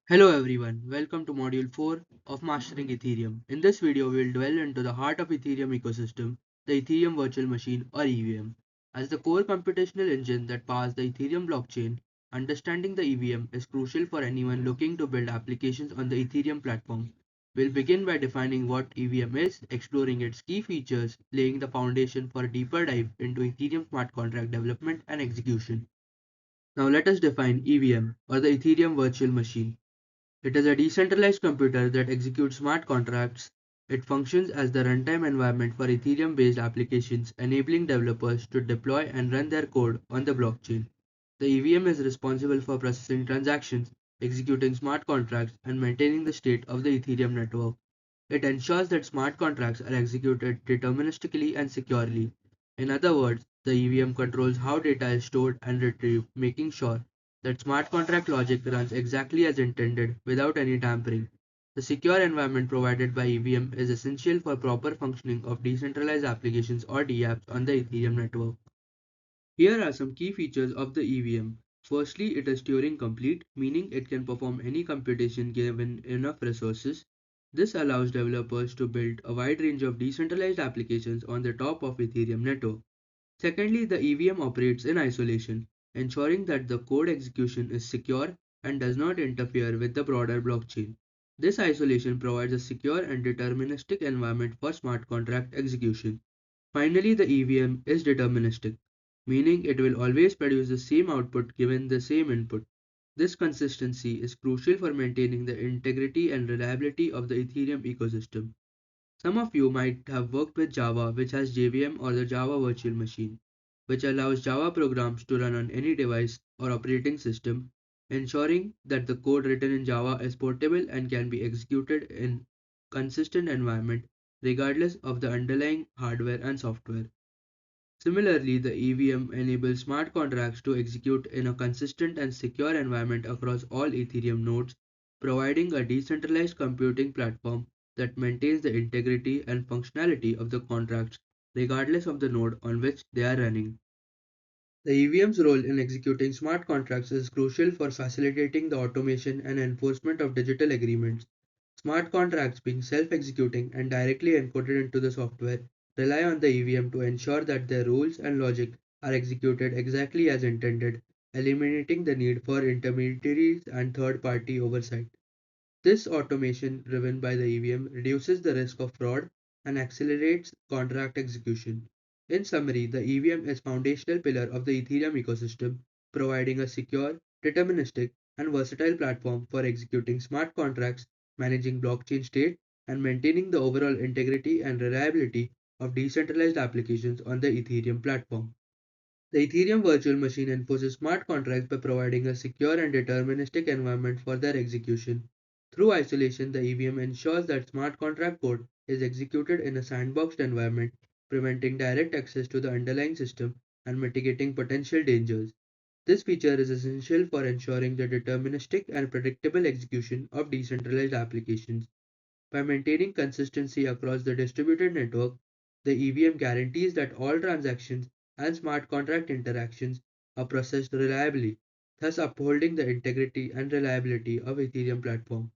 Hello everyone, welcome to module 4 of Mastering Ethereum. In this video, we will delve into the heart of Ethereum ecosystem, the Ethereum virtual machine or EVM. As the core computational engine that powers the Ethereum blockchain, understanding the EVM is crucial for anyone looking to build applications on the Ethereum platform. We'll begin by defining what EVM is, exploring its key features, laying the foundation for a deeper dive into Ethereum smart contract development and execution. Now let us define EVM or the Ethereum virtual machine. It is a decentralized computer that executes smart contracts. It functions as the runtime environment for Ethereum-based applications, enabling developers to deploy and run their code on the blockchain. The EVM is responsible for processing transactions, executing smart contracts, and maintaining the state of the Ethereum network. It ensures that smart contracts are executed deterministically and securely. In other words, the EVM controls how data is stored and retrieved, making sure that smart contract logic runs exactly as intended without any tampering. The secure environment provided by EVM is essential for proper functioning of decentralized applications or DApps on the Ethereum network. Here are some key features of the EVM. Firstly, it is Turing complete, meaning it can perform any computation given enough resources. This allows developers to build a wide range of decentralized applications on the top of Ethereum network. Secondly, the EVM operates in isolation, ensuring that the code execution is secure and does not interfere with the broader blockchain. This isolation provides a secure and deterministic environment for smart contract execution. Finally, the EVM is deterministic, meaning it will always produce the same output given the same input. This consistency is crucial for maintaining the integrity and reliability of the Ethereum ecosystem. Some of you might have worked with Java, which has JVM or the Java Virtual Machine, which allows Java programs to run on any device or operating system, ensuring that the code written in Java is portable and can be executed in consistent environment regardless of the underlying hardware and software. Similarly, the EVM enables smart contracts to execute in a consistent and secure environment across all Ethereum nodes, providing a decentralized computing platform that maintains the integrity and functionality of the contracts regardless of the node on which they are running. The EVM's role in executing smart contracts is crucial for facilitating the automation and enforcement of digital agreements. Smart contracts, being self-executing and directly encoded into the software, rely on the EVM to ensure that their rules and logic are executed exactly as intended, eliminating the need for intermediaries and third-party oversight. This automation, driven by the EVM, reduces the risk of fraud and accelerates contract execution. In summary, the EVM is foundational pillar of the Ethereum ecosystem, providing a secure, deterministic, and versatile platform for executing smart contracts, managing blockchain state, and maintaining the overall integrity and reliability of decentralized applications on the Ethereum platform. The Ethereum virtual machine enforces smart contracts by providing a secure and deterministic environment for their execution. Through isolation, the EVM ensures that smart contract code is executed in a sandboxed environment, preventing direct access to the underlying system and mitigating potential dangers. This feature is essential for ensuring the deterministic and predictable execution of decentralized applications. By maintaining consistency across the distributed network, the EVM guarantees that all transactions and smart contract interactions are processed reliably, thus upholding the integrity and reliability of Ethereum platform.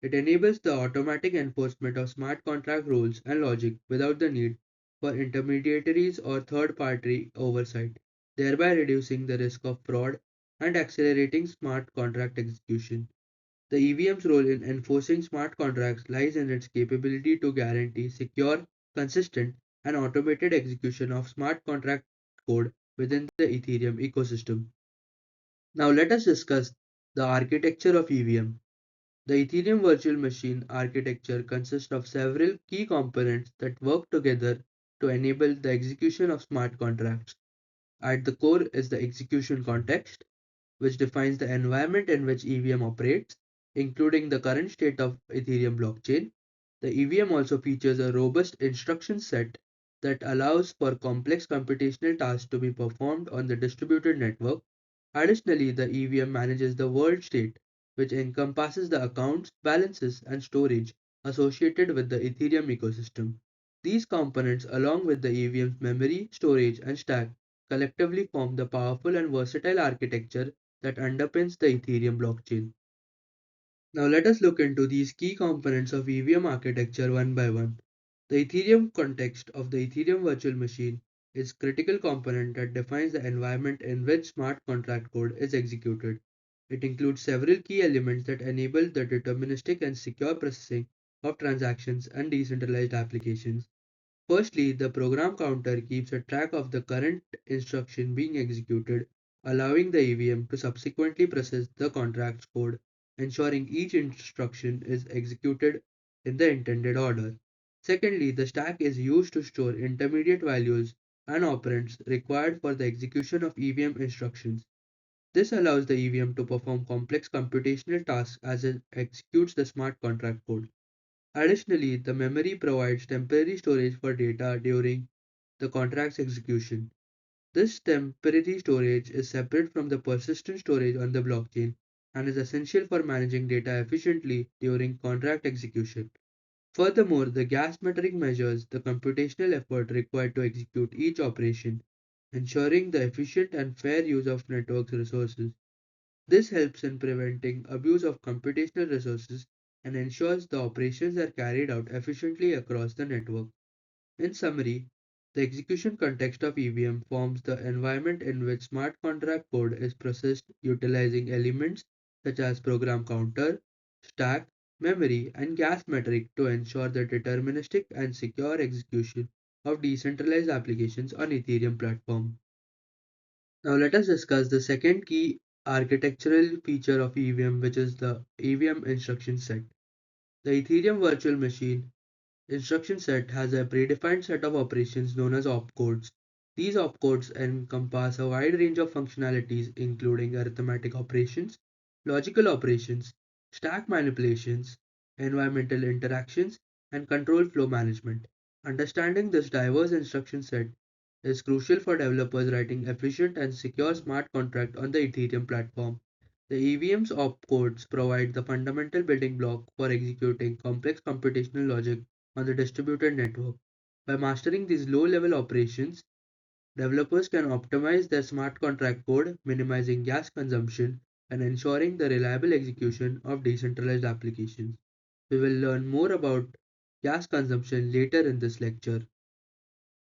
It enables the automatic enforcement of smart contract rules and logic without the need for intermediaries or third-party oversight, thereby reducing the risk of fraud and accelerating smart contract execution. The EVM's role in enforcing smart contracts lies in its capability to guarantee secure, consistent, and automated execution of smart contract code within the Ethereum ecosystem. Now let us discuss the architecture of EVM. The Ethereum virtual machine architecture consists of several key components that work together to enable the execution of smart contracts. At the core is the execution context, which defines the environment in which EVM operates, including the current state of Ethereum blockchain. The EVM also features a robust instruction set that allows for complex computational tasks to be performed on the distributed network. Additionally, the EVM manages the world state, which encompasses the accounts, balances, and storage associated with the Ethereum ecosystem. These components, along with the EVM's memory, storage, and stack, collectively form the powerful and versatile architecture that underpins the Ethereum blockchain. Now let us look into these key components of EVM architecture one by one. The Ethereum context of the Ethereum virtual machine is critical component that defines the environment in which smart contract code is executed. It includes several key elements that enable the deterministic and secure processing of transactions and decentralized applications. Firstly, the program counter keeps a track of the current instruction being executed, allowing the EVM to subsequently process the contract's code, ensuring each instruction is executed in the intended order. Secondly, the stack is used to store intermediate values and operands required for the execution of EVM instructions. This allows the EVM to perform complex computational tasks as it executes the smart contract code. Additionally, the memory provides temporary storage for data during the contract's execution. This temporary storage is separate from the persistent storage on the blockchain and is essential for managing data efficiently during contract execution. Furthermore, the gas metric measures the computational effort required to execute each operation, ensuring the efficient and fair use of network resources. This helps in preventing abuse of computational resources and ensures the operations are carried out efficiently across the network. In summary, the execution context of EVM forms the environment in which smart contract code is processed utilizing elements such as program counter, stack, memory, and gas metric to ensure the deterministic and secure execution of decentralized applications on Ethereum platform. Now let us discuss the second key architectural feature of EVM, which is the EVM instruction set. The Ethereum virtual machine instruction set has a predefined set of operations known as opcodes. These opcodes encompass a wide range of functionalities including arithmetic operations, logical operations, stack manipulations, environmental interactions, and control flow management. Understanding this diverse instruction set is crucial for developers writing efficient and secure smart contracts on the Ethereum platform. The EVM's opcodes provide the fundamental building block for executing complex computational logic on the distributed network. By mastering these low-level operations, developers can optimize their smart contract code, minimizing gas consumption and ensuring the reliable execution of decentralized applications. We will learn more about gas consumption later in this lecture.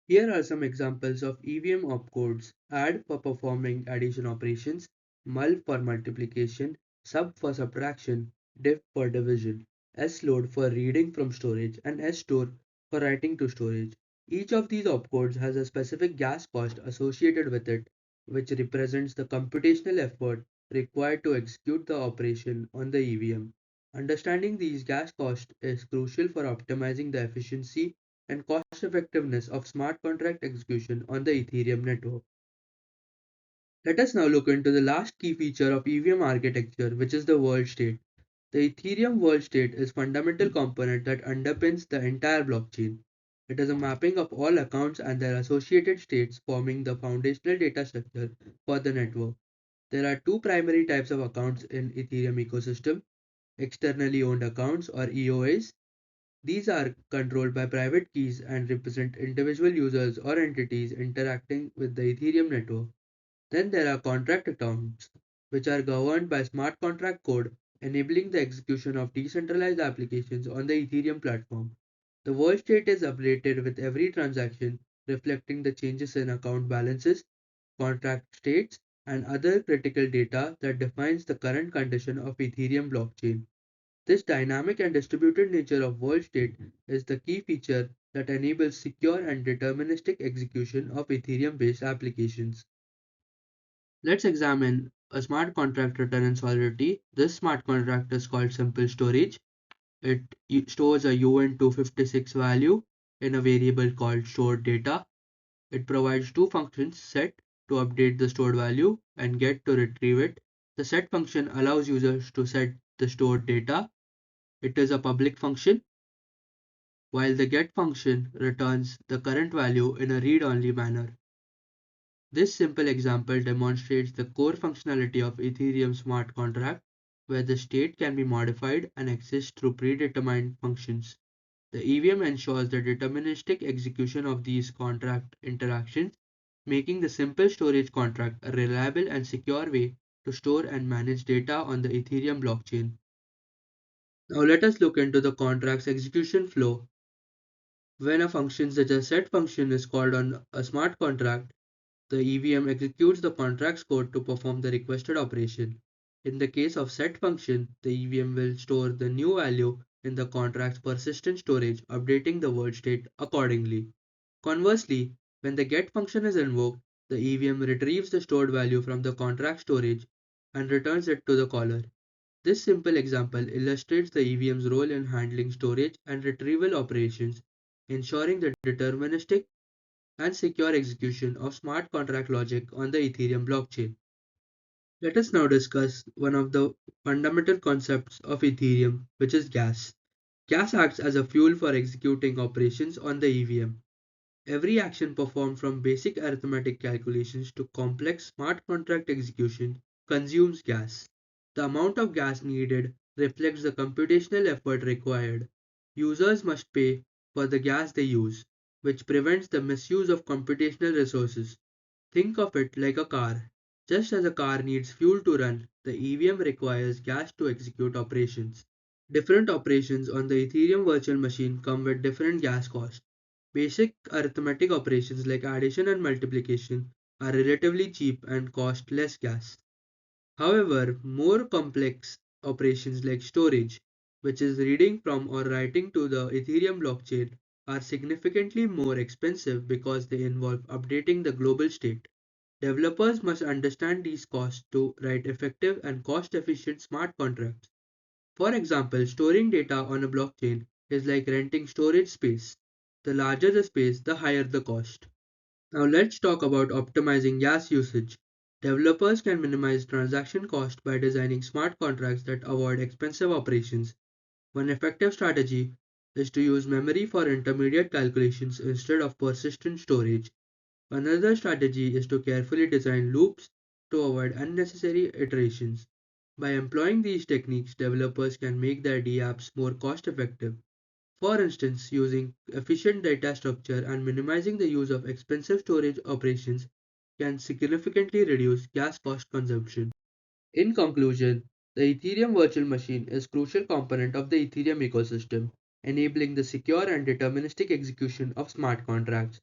Here are some examples of EVM opcodes: add for performing addition operations, mul for multiplication, sub for subtraction, diff for division, sload for reading from storage, and store for writing to storage. Each of these opcodes has a specific gas cost associated with it, which represents the computational effort required to execute the operation on the EVM. Understanding these gas costs is crucial for optimizing the efficiency and cost effectiveness of smart contract execution on the Ethereum network. Let us now look into the last key feature of EVM architecture, which is the world state. The Ethereum world state is a fundamental component that underpins the entire blockchain. It is a mapping of all accounts and their associated states forming the foundational data structure for the network. There are two primary types of accounts in Ethereum ecosystem: externally owned accounts or EOAs. These are controlled by private keys and represent individual users or entities interacting with the Ethereum network. Then there are contract accounts, which are governed by smart contract code, enabling the execution of decentralized applications on the Ethereum platform. The world state is updated with every transaction, reflecting the changes in account balances, contract states, and other critical data that defines the current condition of Ethereum blockchain. This dynamic and distributed nature of world state is the key feature that enables secure and deterministic execution of Ethereum-based applications. Let's examine a smart contract return in Solidity. This smart contract is called simple storage. It stores a UN256 value in a variable called stored data. It provides two functions: set to update the stored value and get to retrieve it. The set function allows users to set the stored data. It is a public function, while the get function returns the current value in a read-only manner. This simple example demonstrates the core functionality of Ethereum smart contract, where the state can be modified and accessed through predetermined functions. The EVM ensures the deterministic execution of these contract interactions, making the simple storage contract a reliable and secure way to store and manage data on the Ethereum blockchain. Now let us look into the contract's execution flow. When a function such as set function is called on a smart contract, the EVM executes the contract's code to perform the requested operation. In the case of set function, the EVM will store the new value in the contract's persistent storage, updating the world state accordingly. Conversely, when the get function is invoked, the EVM retrieves the stored value from the contract storage and returns it to the caller. This simple example illustrates the EVM's role in handling storage and retrieval operations, ensuring the deterministic and secure execution of smart contract logic on the Ethereum blockchain. Let us now discuss one of the fundamental concepts of Ethereum, which is gas. Gas acts as a fuel for executing operations on the EVM. Every action performed from basic arithmetic calculations to complex smart contract execution consumes gas. The amount of gas needed reflects the computational effort required. Users must pay for the gas they use, which prevents the misuse of computational resources. Think of it like a car. Just as a car needs fuel to run, the EVM requires gas to execute operations. Different operations on the Ethereum virtual machine come with different gas costs. Basic arithmetic operations like addition and multiplication are relatively cheap and cost less gas. However, more complex operations like storage, which is reading from or writing to the Ethereum blockchain, are significantly more expensive because they involve updating the global state. Developers must understand these costs to write effective and cost efficient smart contracts. For example, storing data on a blockchain is like renting storage space. The larger the space, the higher the cost. Now let's talk about optimizing gas usage. Developers can minimize transaction cost by designing smart contracts that avoid expensive operations. One effective strategy is to use memory for intermediate calculations instead of persistent storage. Another strategy is to carefully design loops to avoid unnecessary iterations. By employing these techniques, developers can make their dApps more cost effective. For instance, using efficient data structure and minimizing the use of expensive storage operations can significantly reduce gas cost consumption. In conclusion, the Ethereum virtual machine is a crucial component of the Ethereum ecosystem, enabling the secure and deterministic execution of smart contracts.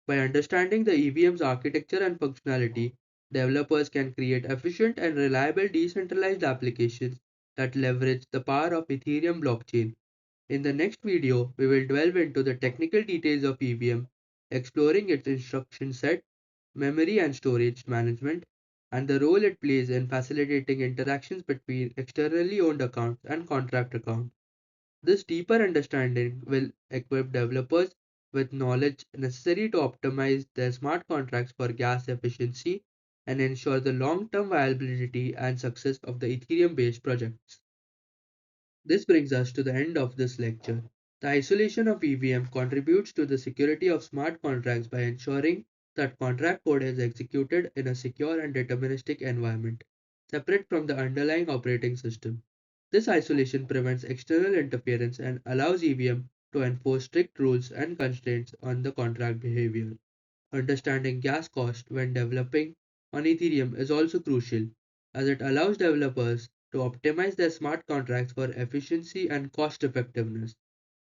By understanding the EVM's architecture and functionality, developers can create efficient and reliable decentralized applications that leverage the power of Ethereum blockchain. In the next video, we will delve into the technical details of EVM, exploring its instruction set, memory and storage management, and the role it plays in facilitating interactions between externally owned accounts and contract accounts. This deeper understanding will equip developers with knowledge necessary to optimize their smart contracts for gas efficiency and ensure the long term viability and success of the Ethereum based projects. This brings us to the end of this lecture. The isolation of EVM contributes to the security of smart contracts by ensuring that contract code is executed in a secure and deterministic environment, separate from the underlying operating system. This isolation prevents external interference and allows EVM to enforce strict rules and constraints on the contract behavior. Understanding gas cost when developing on Ethereum is also crucial, as it allows developers to optimize their smart contracts for efficiency and cost effectiveness.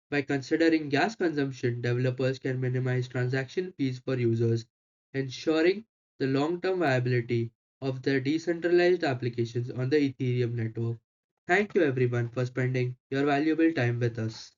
By considering gas consumption, developers can minimize transaction fees for users, ensuring the long term viability of their decentralized applications on the Ethereum network. Thank you everyone for spending your valuable time with us.